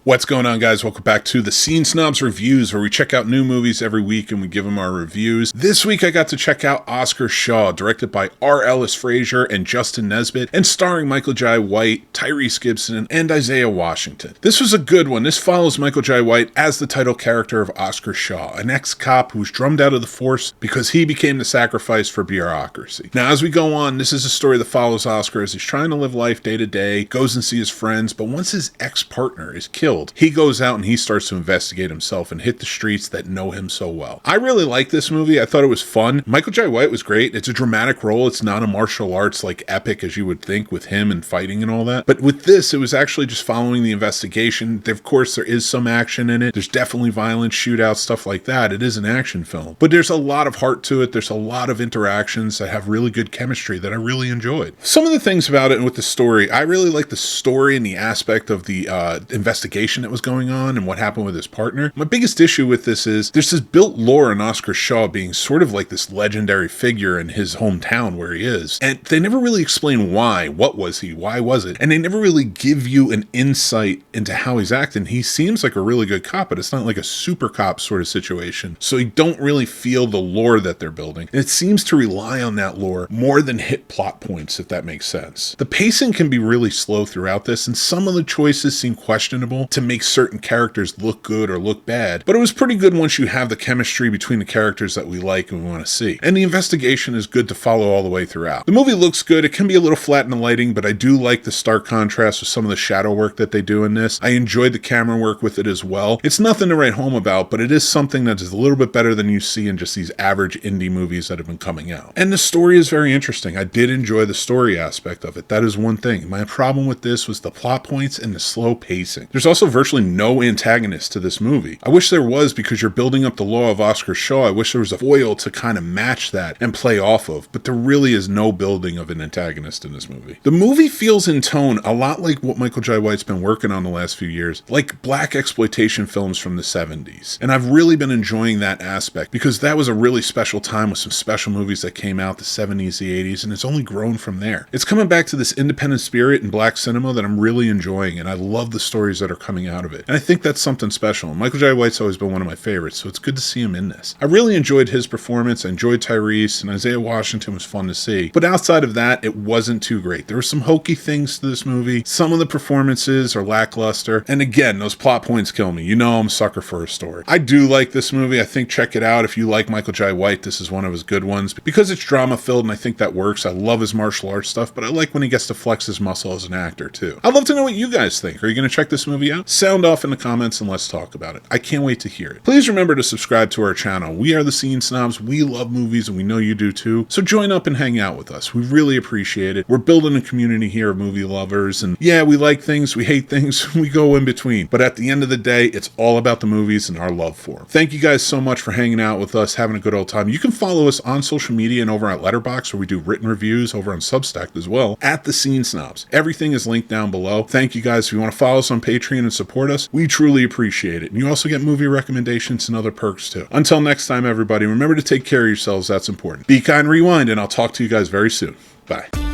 What's going on, guys? Welcome back to the Scene Snobs Reviews, where we check out new movies every week and we give them our reviews. This week I got to check out Oscar Shaw, directed by R. Ellis Frazier and Justin Nesbitt, and starring Michael Jai White, Tyrese Gibson, and Isaiah Washington. This was a good one. This follows Michael Jai White as the title character of Oscar Shaw, an ex-cop who's drummed out of the force because he became the sacrifice for bureaucracy. Now, as we go on, this is a story that follows Oscar as he's trying to live life day to day, goes and see his friends, but once his ex-partner is killed, he goes out and he starts to investigate himself and hit the streets that know him so well. I really like this movie. I thought it was fun. Michael Jai White was great. It's a dramatic role. It's not a martial arts like epic as you would think with him and fighting and all that. But with this, it was actually just following the investigation. Of course, there is some action in it. There's definitely violence, shootouts, stuff like that. It is an action film. But there's a lot of heart to it. There's a lot of interactions that have really good chemistry that I really enjoyed. Some of the things about it and with the story, I really like the story and the aspect of the investigation that was going on and what happened with his partner. My biggest issue with this is there's this built lore in Oscar Shaw being sort of like this legendary figure in his hometown where he is. And they never really explain why. What was he? Why was it? And they never really give you an insight into how he's acting. He seems like a really good cop, but it's not like a super cop sort of situation. So you don't really feel the lore that they're building. And it seems to rely on that lore more than hit plot points, if that makes sense. The pacing can be really slow throughout this, and some of the choices seem questionable to make certain characters look good or look bad, but it was pretty good once you have the chemistry between the characters that we like and we want to see. And the investigation is good to follow all the way throughout. The movie looks good. It can be a little flat in the lighting, but I do like the stark contrast with some of the shadow work that they do in this. I enjoyed the camera work with it as well. It's nothing to write home about, but it is something that is a little bit better than you see in just these average indie movies that have been coming out. And the story is very interesting. I did enjoy the story aspect of it. That is one thing. My problem with this was the plot points and the slow pacing. There's also virtually no antagonist to this movie. I wish there was, because you're building up the lore of Oscar Shaw. I wish there was a foil to kind of match that and play off of, but there really is no building of an antagonist in this movie. The movie feels in tone a lot like what Michael Jai White's been working on the last few years, like black exploitation films from the 70s. And I've really been enjoying that aspect because that was a really special time with some special movies that came out the 70s, the 80s, and it's only grown from there. It's coming back to this independent spirit in black cinema that I'm really enjoying, and I love the stories that are coming out of it. And I think that's something special. Michael Jai White's always been one of my favorites, so it's good to see him in this. I really enjoyed his performance. I enjoyed Tyrese, and Isaiah Washington was fun to see. But outside of that, it wasn't too great. There were some hokey things to this movie. Some of the performances are lackluster. And again, those plot points kill me. You know I'm a sucker for a story. I do like this movie. I think check it out. If you like Michael Jai White, this is one of his good ones. Because it's drama-filled, and I think that works. I love his martial arts stuff, but I like when he gets to flex his muscle as an actor, too. I'd love to know what you guys think. Are you going to check this movie out? Sound off in the comments and let's talk about it. I can't wait to hear it. Please remember to subscribe to our channel. We are the Scene Snobs. We love movies, and we know you do too. So join up and hang out with us. We really appreciate it. We're building a community here of movie lovers, and yeah, we like things, we hate things, we go in between. But at the end of the day, it's all about the movies and our love for them. Thank you guys so much for hanging out with us, having a good old time. You can follow us on social media and over at Letterboxd, where we do written reviews, over on Substack as well, at the Scene Snobs. Everything is linked down below. Thank you guys. If you want to follow us on Patreon and support us, we truly appreciate it. And you also get movie recommendations and other perks too. Until next time, everybody, remember to take care of yourselves. That's important. Be kind, rewind, and I'll talk to you guys very soon. Bye.